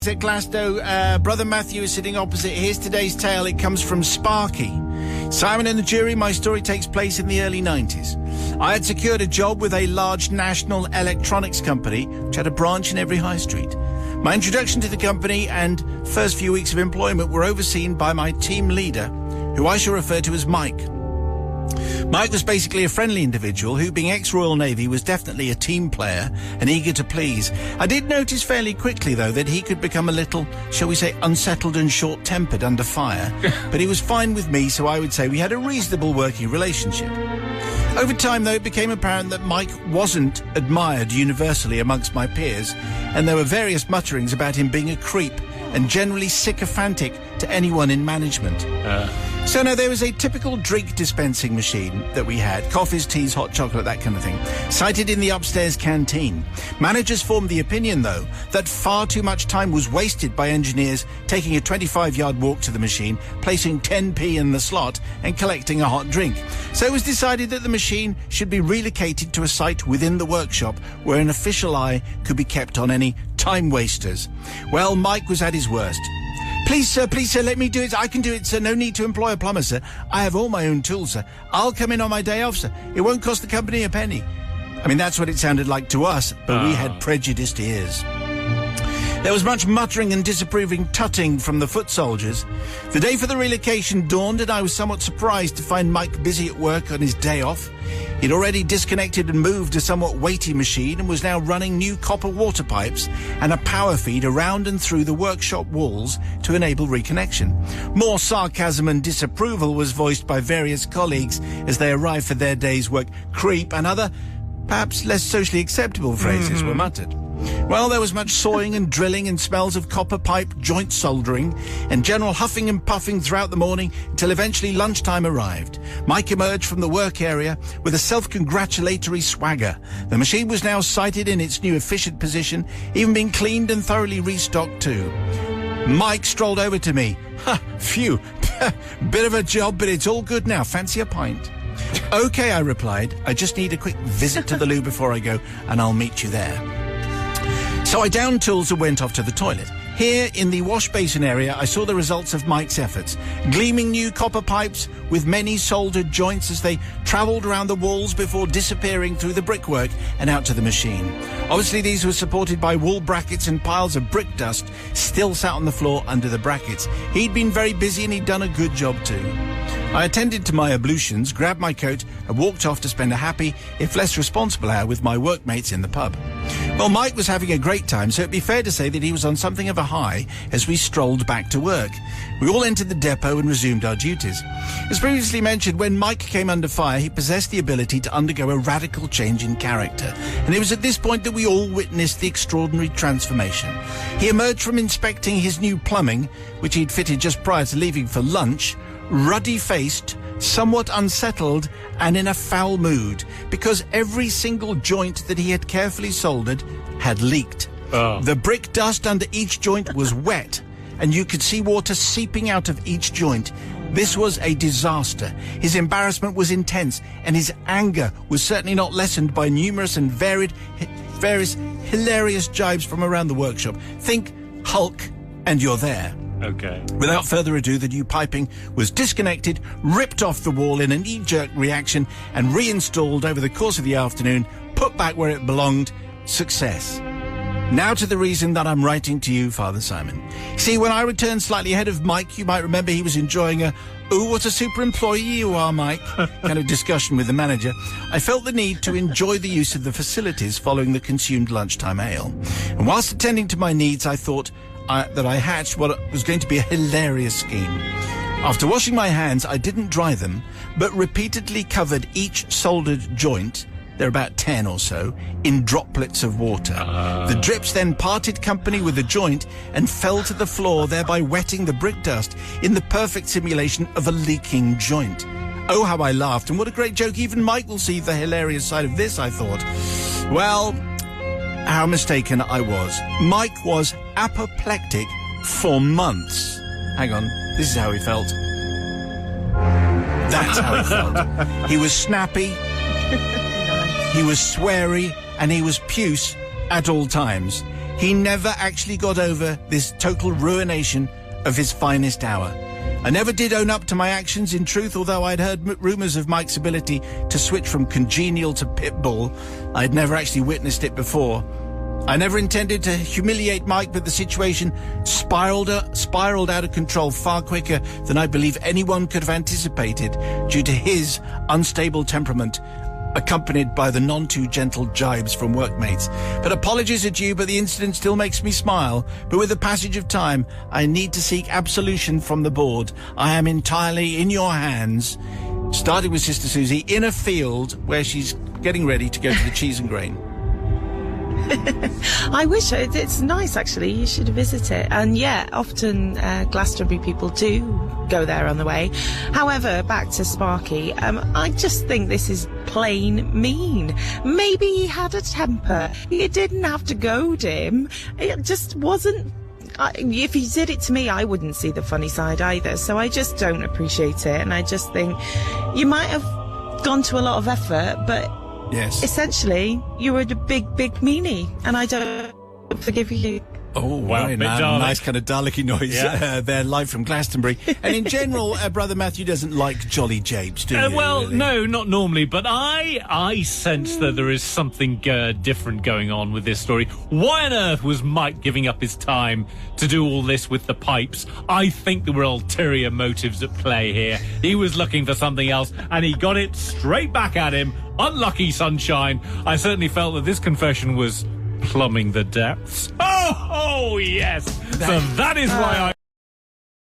At Glasgow, Brother Matthew is sitting opposite. Here's today's tale. It comes from Sparky. Simon and the jury, my story takes place in the early 90s. I had secured a job with a large national electronics company, which had a branch in every high street. My introduction to the company and first few weeks of employment were overseen by my team leader, who I shall refer to as Mike. Mike was basically a friendly individual who, being ex-Royal Navy, was definitely a team player and eager to please. I did notice fairly quickly, though, that he could become a little, shall we say, unsettled and short-tempered under fire. But he was fine with me, so I would say we had a reasonable working relationship. Over time, though, it became apparent that Mike wasn't admired universally amongst my peers, and there were various mutterings about him being a creep and generally sycophantic to anyone in management. So now there was a typical drink dispensing machine that we had, coffees, teas, hot chocolate, that kind of thing, sited in the upstairs canteen. Managers formed the opinion, though, that far too much time was wasted by engineers taking a 25-yard walk to the machine, placing 10p in the slot and collecting a hot drink. So it was decided that the machine should be relocated to a site within the workshop where an official eye could be kept on any time wasters. Well, Mike was at his worst. Please, sir, let me do it. I can do it, sir. No need to employ a plumber, sir. I have all my own tools, sir. I'll come in on my day off, sir. It won't cost the company a penny. I mean, that's what it sounded like to us, but we had prejudiced ears. There was much muttering and disapproving tutting from the foot soldiers. The day for the relocation dawned, and I was somewhat surprised to find Mike busy at work on his day off. He'd already disconnected and moved a somewhat weighty machine and was now running new copper water pipes and a power feed around and through the workshop walls to enable reconnection. More sarcasm and disapproval was voiced by various colleagues as they arrived for their day's work. Creep and other, perhaps less socially acceptable phrases were muttered. Well, there was much sawing and drilling and smells of copper pipe joint soldering and general huffing and puffing throughout the morning until eventually lunchtime arrived. Mike emerged from the work area with a self-congratulatory swagger. The machine was now sited in its new efficient position, even being cleaned and thoroughly restocked too. Mike strolled over to me. Phew, bit of a job, but it's all good now. Fancy a pint? Okay, I replied. I just need a quick visit to the loo before I go, and I'll meet you there. So I downed tools and went off to the toilet. Here, in the wash basin area, I saw the results of Mike's efforts. Gleaming new copper pipes with many soldered joints as they travelled around the walls before disappearing through the brickwork and out to the machine. Obviously, these were supported by wall brackets, and piles of brick dust still sat on the floor under the brackets. He'd been very busy and he'd done a good job too. I attended to my ablutions, grabbed my coat and walked off to spend a happy, if less responsible hour with my workmates in the pub. Well, Mike was having a great time, so it'd be fair to say that he was on something of a high as we strolled back to work. We all entered the depot and resumed our duties. As previously mentioned, when Mike came under fire, he possessed the ability to undergo a radical change in character. And it was at this point that we all witnessed the extraordinary transformation. He emerged from inspecting his new plumbing, which he'd fitted just prior to leaving for lunch, ruddy-faced, somewhat unsettled, and in a foul mood, because every single joint that he had carefully soldered had leaked. The brick dust under each joint was wet, and you could see water seeping out of each joint. This was a disaster. His embarrassment was intense, and his anger was certainly not lessened by numerous and various hilarious jibes from around the workshop. Think Hulk, and you're there. Okay. Without further ado, the new piping was disconnected, ripped off the wall in a knee-jerk reaction, and reinstalled over the course of the afternoon, put back where it belonged. Success. Now to the reason that I'm writing to you, Father Simon. See, when I returned slightly ahead of Mike, you might remember he was enjoying a, "Ooh, what a super employee you are, Mike," kind of discussion with the manager. I felt the need to enjoy the use of the facilities following the consumed lunchtime ale. And whilst attending to my needs, I thought that I hatched what was going to be a hilarious scheme. After washing my hands, I didn't dry them, but repeatedly covered each soldered joint, there are about 10 or so, in droplets of water. The drips then parted company with the joint and fell to the floor, thereby wetting the brick dust in the perfect simulation of a leaking joint. Oh, how I laughed, and what a great joke. Even Mike will see the hilarious side of this, I thought. Well, how mistaken I was. Mike was apoplectic for months. Hang on, this is how he felt. That's how he felt. He was snappy, he was sweary, and he was puce at all times. he never actually got over this total ruination of his finest hour. I never did own up to my actions in truth, although I'd heard rumours of Mike's ability to switch from congenial to pitbull. I'd never actually witnessed it before. I never intended to humiliate Mike, but the situation spiraled out of control far quicker than I believe anyone could have anticipated due to his unstable temperament, accompanied by the none-too-gentle jibes from workmates. But apologies are due, but the incident still makes me smile. But with the passage of time, I need to seek absolution from the board. I am entirely in your hands, starting with Sister Susie in a field where she's getting ready to go to the cheese and grain. I wish it's nice, actually. You should visit it. And yeah, often Glastonbury people do go there on the way. However, back to Sparky, I just think this is plain mean. Maybe he had a temper. You didn't have to goad him. It just wasn't. If he did it to me, I wouldn't see the funny side either. So I just don't appreciate it. And I just think you might have gone to a lot of effort, but yes, essentially, you were the big meanie, and I don't forgive you. Oh, wow, nice kind of Dalek-y noise there, live from Glastonbury. And in general, Brother Matthew doesn't like jolly japes, do you? Well, really? No, not normally, but I sense that there is something different going on with this story. Why on earth was Mike giving up his time to do all this with the pipes? I think there were ulterior motives at play here. He was looking for something else, and he got it straight back at him. Unlucky sunshine. I certainly felt that this confession was plumbing the depths. Oh, yes. So that is why I